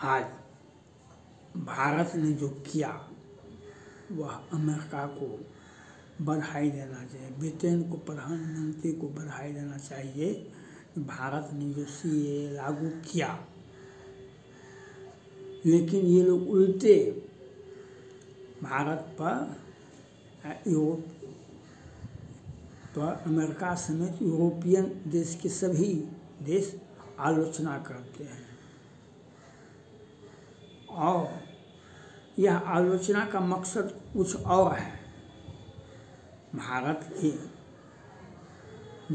आज भारत ने जो किया वह अमेरिका को बधाई देना चाहिए, ब्रिटेन को, प्रधानमंत्री को बधाई देना चाहिए। भारत ने जो सीए लागू किया, लेकिन ये लोग उल्टे भारत पर, यूरोप पर, अमेरिका समेत यूरोपियन देश के सभी देश आलोचना करते हैं। और यह आलोचना का मकसद कुछ और है। भारत के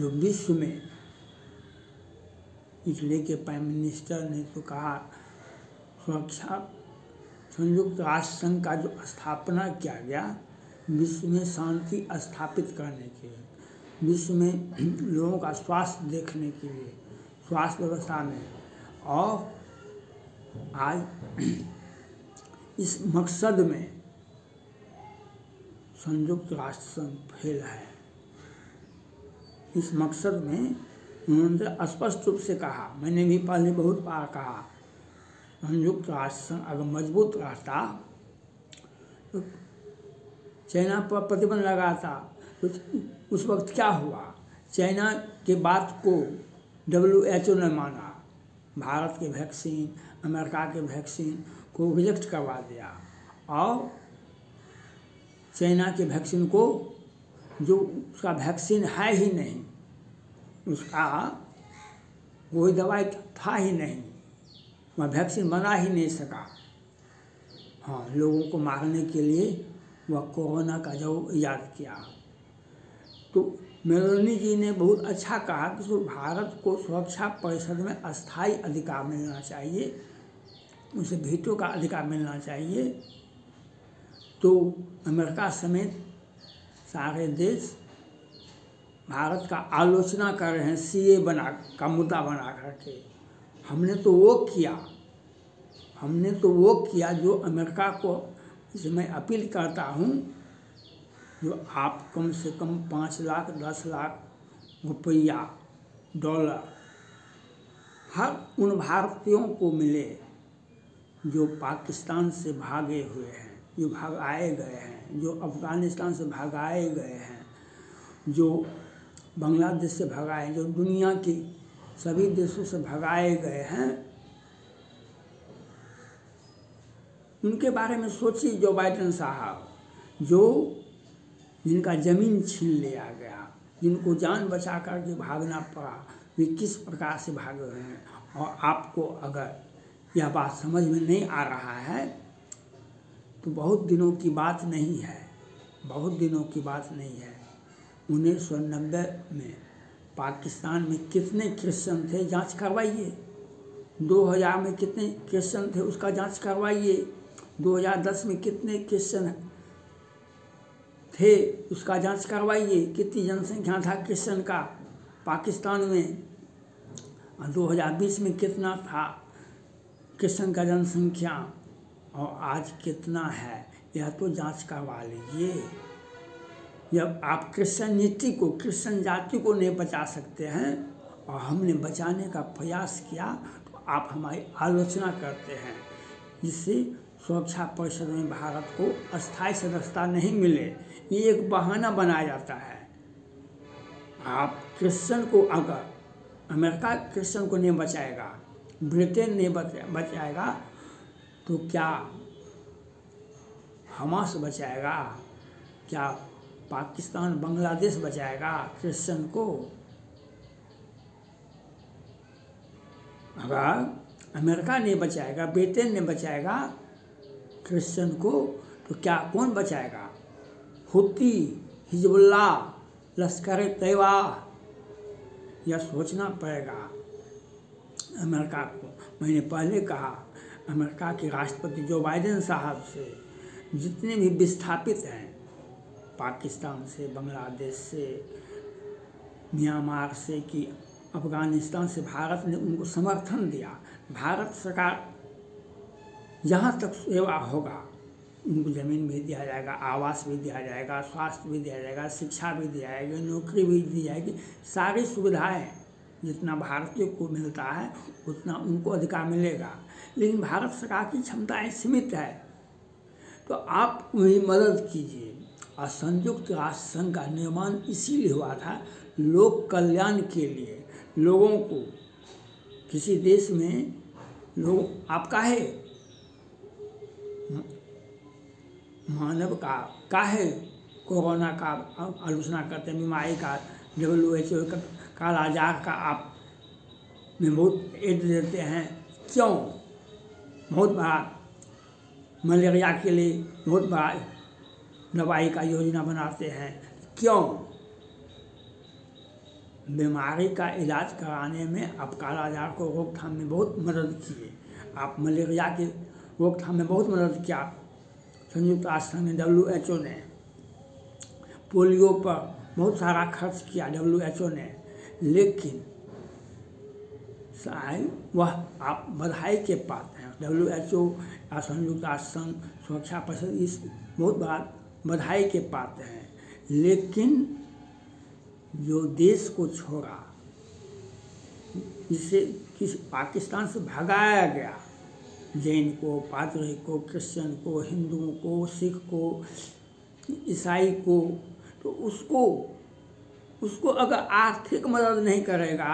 जो विश्व में, इटली के प्राइम मिनिस्टर ने तो कहा, सुरक्षा संयुक्त राष्ट्र संघ का जो स्थापना किया गया विश्व में शांति स्थापित करने के लिए, विश्व में लोगों का स्वास्थ्य देखने के लिए, स्वास्थ्य व्यवस्था में, और आज इस मकसद में संयुक्त राष्ट्र संघ फेल है। इस मकसद में उन्होंने स्पष्ट रूप से कहा, मैंने भी पहले बहुत बार कहा, संयुक्त राष्ट्र संघ अगर मजबूत रहता तो चाइना पर प्रतिबंध लगाता, तो उस वक्त क्या हुआ? चाइना के बात को WHO ने माना, भारत के वैक्सीन, अमेरिका के वैक्सीन को रिजेक्ट करवा दिया, और चाइना के वैक्सीन को, जो उसका वैक्सीन है ही नहीं, उसका कोई दवाई था ही नहीं, वह वैक्सीन बना ही नहीं सका। हाँ, लोगों को मारने के लिए वह कोरोना का जो ईजाद किया। तो मेलोनी जी ने बहुत अच्छा कहा कि तो भारत को सुरक्षा परिषद में अस्थायी अधिकार मिलना चाहिए, उसे वीटो का अधिकार मिलना चाहिए। तो अमेरिका समेत सारे देश भारत का आलोचना कर रहे हैं सीए का मुद्दा बना करके। हमने तो वो किया जो अमेरिका को, इसे मैं अपील करता हूँ, जो आप कम से कम 5 लाख 10 लाख रुपया डॉलर हर उन भारतीयों को मिले जो पाकिस्तान से भागे हुए हैं, जो भगाए गए हैं, जो अफ़गानिस्तान से भगाए गए हैं, जो बांग्लादेश से भगाए, जो दुनिया के सभी देशों से भगाए गए हैं। उनके बारे में सोचिए। जो बाइडेन साहब, जो जिनका ज़मीन छीन लिया गया, जिनको जान बचा करके भागना पड़ा, वे किस प्रकार से भागे हुए हैं। और आपको अगर यह बात समझ में नहीं आ रहा है तो बहुत दिनों की बात नहीं है, बहुत दिनों की बात नहीं है। 1990 में पाकिस्तान में कितने क्रिश्चियन थे, जांच करवाइए। 2000 में कितने क्रिश्चियन थे, उसका जांच करवाइए। 2010 में कितने क्रिश्चियन थे, उसका जांच करवाइए। कितनी जनसंख्या था क्रिश्चियन का पाकिस्तान में, 2020 में कितना था क्रिश्चियन का जनसंख्या, और आज कितना है, यह तो जांच करवा लीजिए। जब आप क्रिश्चियनिटी को, क्रिश्चियन जाति को नहीं बचा सकते हैं और हमने बचाने का प्रयास किया, तो आप हमारी आलोचना करते हैं, जिससे सुरक्षा परिषद में भारत को अस्थायी सदस्यता नहीं मिले। ये एक बहाना बनाया जाता है। आप क्रिश्चियन को, अगर अमेरिका क्रिश्चियन को नहीं बचाएगा, ब्रिटेन नहीं बचाएगा, तो क्या हमास बचाएगा? क्या पाकिस्तान, बांग्लादेश बचाएगा क्रिश्चियन को? अगर अमेरिका नहीं बचाएगा, ब्रिटेन नहीं बचाएगा क्रिश्चियन को, तो क्या कौन बचाएगा? हुती, हिजबुल्लाह, लश्कर-ए-तैयबा। यह सोचना पड़ेगा अमेरिका को। मैंने पहले कहा, अमेरिका के राष्ट्रपति जो बाइडेन साहब से जितने भी विस्थापित हैं, पाकिस्तान से, बांग्लादेश से, म्यांमार से, कि अफ़गानिस्तान से, भारत ने उनको समर्थन दिया। भारत सरकार जहाँ तक सेवा होगा, उनको ज़मीन भी दिया जाएगा, आवास भी दिया जाएगा, स्वास्थ्य भी दिया जाएगा, शिक्षा भी दी जाएगी, नौकरी भी दी जाएगी, सारी सुविधाएं जितना भारतीय को मिलता है उतना उनको अधिकार मिलेगा, लेकिन भारत सरकार की क्षमताएं सीमित है। तो आप उन्हें मदद कीजिए। और संयुक्त राष्ट्र संघ का निर्माण इसीलिए हुआ था, लोक कल्याण के लिए। लोगों को किसी देश में लोग आपका है मानव का है कोरोना का आलोचना करते हैं, बीमारी का, WHO का, कालाजार का आप में बहुत एड देते हैं। क्यों? बहुत बड़ा मलेरिया के लिए बहुत बड़ा दवाई का योजना बनाते हैं। क्यों? बीमारी का इलाज कराने में आप कालाजार को रोकथाम में बहुत मदद किए। आप मलेरिया के रोकथाम में बहुत मदद किया। संयुक्त राष्ट्र संघ ने, WHO ने पोलियो पर बहुत सारा खर्च किया WHO ने, लेकिन शायद वह आप बधाई के पात्र हैं। WHO या संयुक्त राष्ट्र संघ सुरक्षा परिषद इस बहुत बड़ा बधाई के पात्र हैं, लेकिन जो देश को छोड़ा, जिसे किस पाकिस्तान से भगाया गया, जैन को, पादरी को, क्रिश्चियन को, हिंदुओं को, सिख को, ईसाई को, तो उसको अगर आर्थिक मदद नहीं करेगा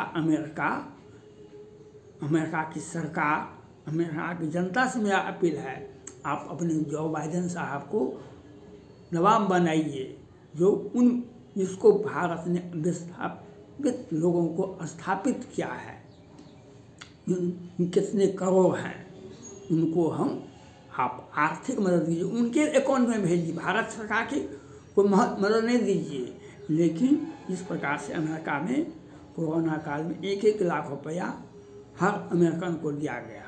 अमेरिका की सरकार, अमेरिका की जनता से मेरा अपील है, आप अपने जो बाइडेन साहब को दबाव बनाइए, जो जिसको भारत ने विस्थापित लोगों को स्थापित किया है, कितने करोड़ हैं, उनको आप आर्थिक मदद दीजिए, उनके अकाउंट में भेजिए। भारत सरकार की कोई मदद नहीं दीजिए। लेकिन इस प्रकार से अमेरिका में कोरोना काल में 1-1 लाख रुपया हर अमेरिकन को दिया गया।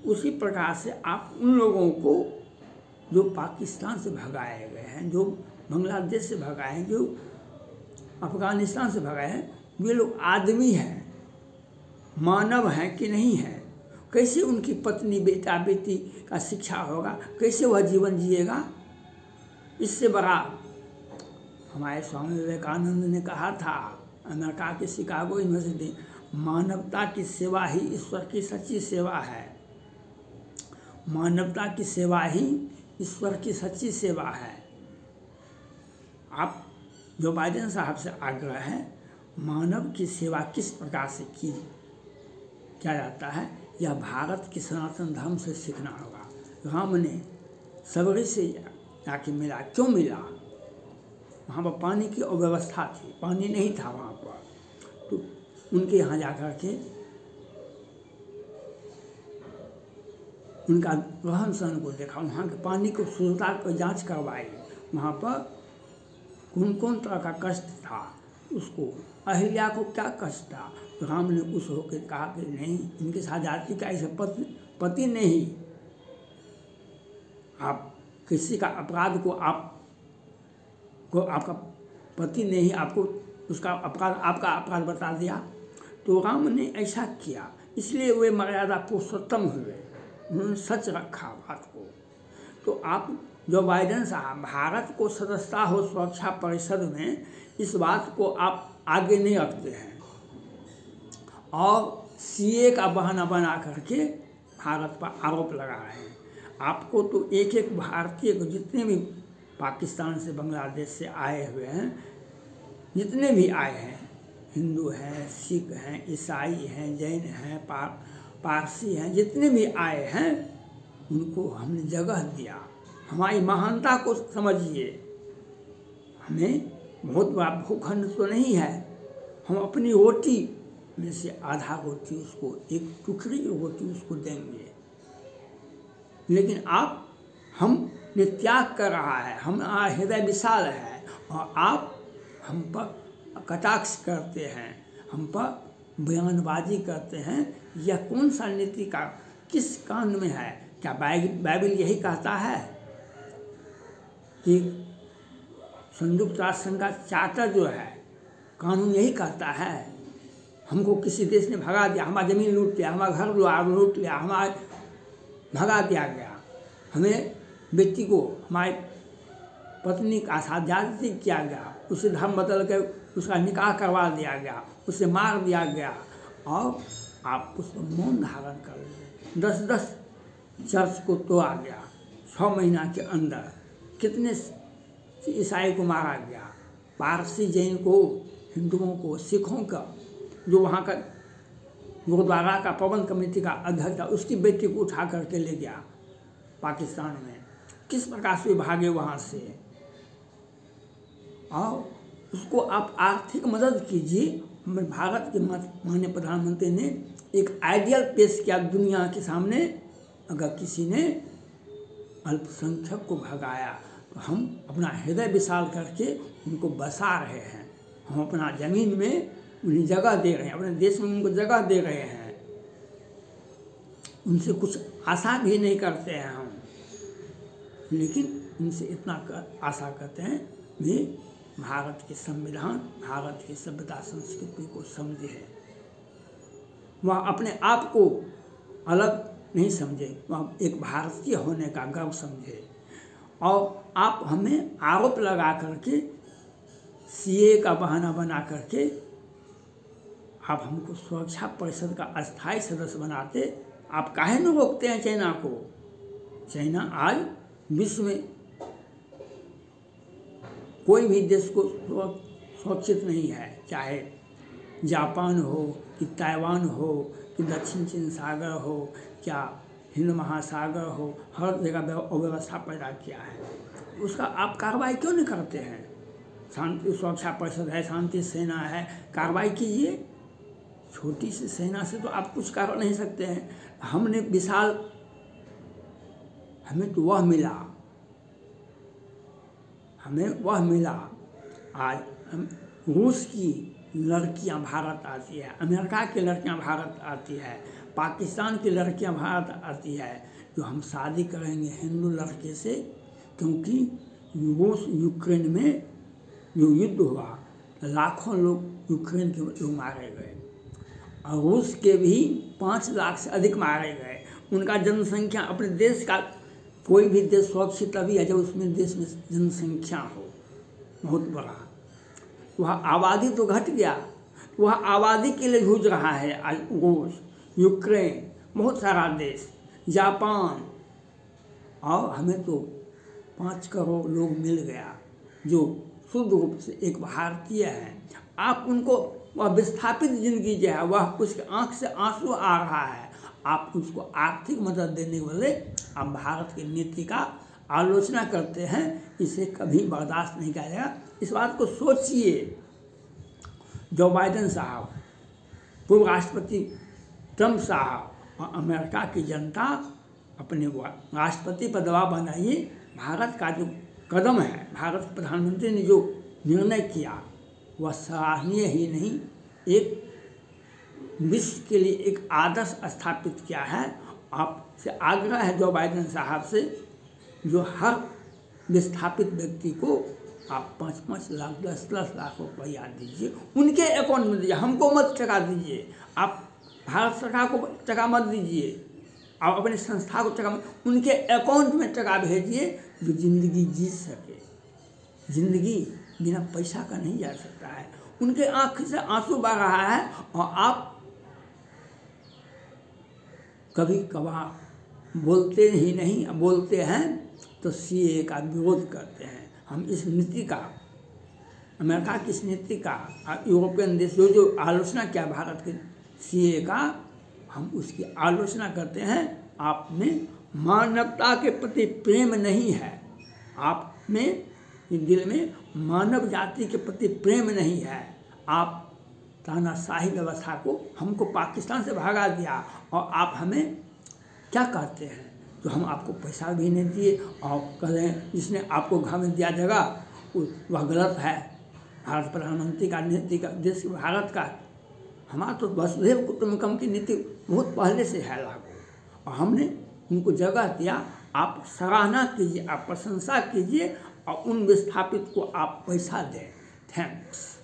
उसी प्रकार से आप उन लोगों को जो पाकिस्तान से भगाए गए हैं, जो बांग्लादेश से भगाए हैं, जो अफगानिस्तान से भगाए हैं, वे लोग आदमी हैं, मानव हैं कि नहीं हैं? कैसे उनकी पत्नी, बेटा, बेटी का शिक्षा होगा? कैसे वह जीवन जिएगा? इससे बड़ा हमारे स्वामी विवेकानंद ने कहा था, अमेरिका के शिकागो यूनिवर्सिटी, मानवता की सेवा ही ईश्वर की सच्ची सेवा है। मानवता की सेवा ही ईश्वर की सच्ची सेवा है। आप जो बाइडेन साहब से आग्रह है, मानव की सेवा किस प्रकार से किया जाता है, यह भारत के सनातन धर्म से सीखना होगा। राम ने सबरी से जाके मिला, क्यों मिला? वहाँ पर पानी की अव्यवस्था थी, पानी नहीं था वहाँ पर, तो उनके यहाँ जाकर के उनका रहन सहन को देखा, वहाँ के पानी को शुद्धता को जांच करवाई, वहाँ पर कौन कौन तरह का कष्ट था, उसको अहिल्या को क्या कष्ट था, तो राम ने उस होकर कहा कि नहीं, इनके साथ जाति का ऐसा पति नहीं, आप किसी का अपराध को आपका पति नहीं, आपको उसका अपराध, आपका अपराध बता दिया, तो राम ने ऐसा किया, इसलिए वे मर्यादा पुरुषोत्तम हुए, उन्होंने सच रखा बात को। तो आप जो बाइडेन साहब भारत को सदस्यता हो सुरक्षा परिषद में, इस बात को आप आगे नहीं रखते हैं और CA का बहाना बना करके भारत पर आरोप लगा रहे हैं। आपको तो एक एक भारतीय को, जितने भी पाकिस्तान से, बांग्लादेश से आए हुए हैं, जितने भी आए हैं, हिंदू हैं, सिख हैं, ईसाई हैं, जैन हैं, पारसी हैं, जितने भी आए हैं, उनको हमने जगह दिया। हमारी महानता को समझिए। हमें बहुत बड़ा भूखंड तो नहीं है, हम अपनी रोटी में से आधा रोटी उसको, एक टुकड़ी रोटी उसको देंगे, लेकिन हमने त्याग कर रहा है, हमारा हृदय विशाल है और आप हम पर कटाक्ष करते हैं, हम पर बयानबाजी करते हैं। यह कौन सा नीति का किस कांड में है? क्या बाइबल यही कहता है कि संयुक्त राष्ट्र संघ का चार्टर जो है, कानून यही कहता है? हमको किसी देश ने भगा दिया, हमारा ज़मीन लूट लिया, हमारा घर द्वार लूट लिया, हमारा भगा दिया गया, हमें बेटी को, हमारे पत्नी का साथ ज्यादती किया गया, उसे धर्म बदल के उसका निकाह करवा दिया गया, उसे मार दिया गया, और आप उस पर मौन धारण कर लीजिए। 10-10 चर्च को तोड़ा गया 6 महीना के अंदर। कितने ईसाई को मारा गया, पारसी, जैन को, हिंदुओं को, सिखों का, जो वहाँ का गुरुद्वारा का प्रबंध कमेटी का अध्यक्ष था उसकी बेटी को उठा करके ले गया पाकिस्तान में। किस प्रकार से भागे वहाँ से, और उसको आप आर्थिक मदद कीजिए। हमारे भारत के माननीय प्रधानमंत्री ने एक आइडियल पेश किया दुनिया के सामने। अगर किसी ने अल्पसंख्यक को भगाया तो हम अपना हृदय विशाल करके उनको बसा रहे हैं, हम अपना ज़मीन में उन्हें जगह दे रहे हैं, अपने देश में उनको जगह दे रहे हैं, उनसे कुछ आशा भी नहीं करते हैं हम, लेकिन उनसे इतना आशा करते हैं वे भारत के संविधान, भारत की सभ्यता संस्कृति को समझे है, वह अपने आप को अलग नहीं समझे, वह एक भारतीय होने का गर्व समझे। और आप हमें आरोप लगा करके सीए का बहाना बना करके आप हमको सुरक्षा परिषद का अस्थायी सदस्य बनाते, आप काहे न रोकते हैं चाइना को। चाइना आज विश्व में कोई भी देश को सुरक्षित नहीं है, चाहे जापान हो कि ताइवान हो कि दक्षिण चीन सागर हो, क्या हिंद महासागर हो, हर जगह अव्यवस्था पैदा किया है। उसका आप कार्रवाई क्यों नहीं करते हैं? शांति सुरक्षा परिषद है, शांति सेना है, कार्रवाई कीजिए। छोटी सी सेना से तो आप कुछ कर नहीं सकते हैं। हमने विशाल, हमें तो वह मिला, हमें वह मिला। आज रूस की लड़कियां भारत आती है, अमेरिका की लड़कियां भारत आती है, पाकिस्तान की लड़कियां भारत आती है, जो हम शादी करेंगे हिंदू लड़के से, क्योंकि रूस यूक्रेन में जो युद्ध हुआ लाखों लोग यूक्रेन के लोग मारे गए, और रूस के भी 5 लाख से अधिक मारे गए। उनका जनसंख्या, अपने देश का कोई भी देश सुरक्षित तभी है जब उसमें देश में जनसंख्या हो बहुत बड़ा। वह आबादी तो घट गया, वह आबादी के लिए जूझ रहा है आज रूस, यूक्रेन, बहुत सारा देश, जापान, और हमें तो 5 करोड़ लोग मिल गया जो शुद्ध रूप से एक भारतीय है। आप उनको वह विस्थापित जिंदगी जो है वह उसके आंख से आंसू आ रहा है, आप उसको आर्थिक मदद देने वाले आप भारत की नीति का आलोचना करते हैं, इसे कभी बर्दाश्त नहीं किया जाएगा। इस बात को सोचिए। जो बाइडेन साहब, पूर्व राष्ट्रपति ट्रंप साहब और अमेरिका की जनता अपने राष्ट्रपति पर दबाव बनाइए। भारत का जो कदम है, भारत के प्रधानमंत्री ने जो निर्णय किया वह सराहनीय ही नहीं, एक विश्व के लिए एक आदर्श स्थापित किया है। आपसे आग्रह है जो बाइडेन साहब से, जो हर विस्थापित व्यक्ति को आप 5-5 लाख 10-10 लाख रुपया दीजिए, उनके अकाउंट में दीजिए, हमको मत टका दीजिए। आप भारत सरकार को टका मत दीजिए, आप अपनी संस्था को टका, उनके अकाउंट में टका भेजिए जो ज़िंदगी जी सके। ज़िंदगी बिना पैसा का नहीं जा सकता है। उनके आँख से आंसू बह रहा है और आप कभी कभार बोलते ही नहीं, बोलते हैं तो सीए का विरोध करते हैं। हम इस नीति का, अमेरिका की इस नीति का, यूरोपियन देश जो आलोचना किया भारत के सीए का, हम उसकी आलोचना करते हैं। आप में मानवता के प्रति प्रेम नहीं है, आप में दिल में मानव जाति के प्रति प्रेम नहीं है। आप तानाशाही व्यवस्था को, हमको पाकिस्तान से भगा दिया और आप हमें क्या कहते हैं? तो हम आपको पैसा भी नहीं दिए और कह रहे हैं जिसने आपको घर में दिया जगह वह गलत है। भारत प्रधानमंत्री का नीति का, देश भारत का, हमारा तो वसुधैव कुटुंबकम की नीति बहुत पहले से है लागू, और हमने उनको जगह दिया। आप सराहना कीजिए, आप प्रशंसा कीजिए और उन विस्थापित को आप पैसा दें। थैंक्स।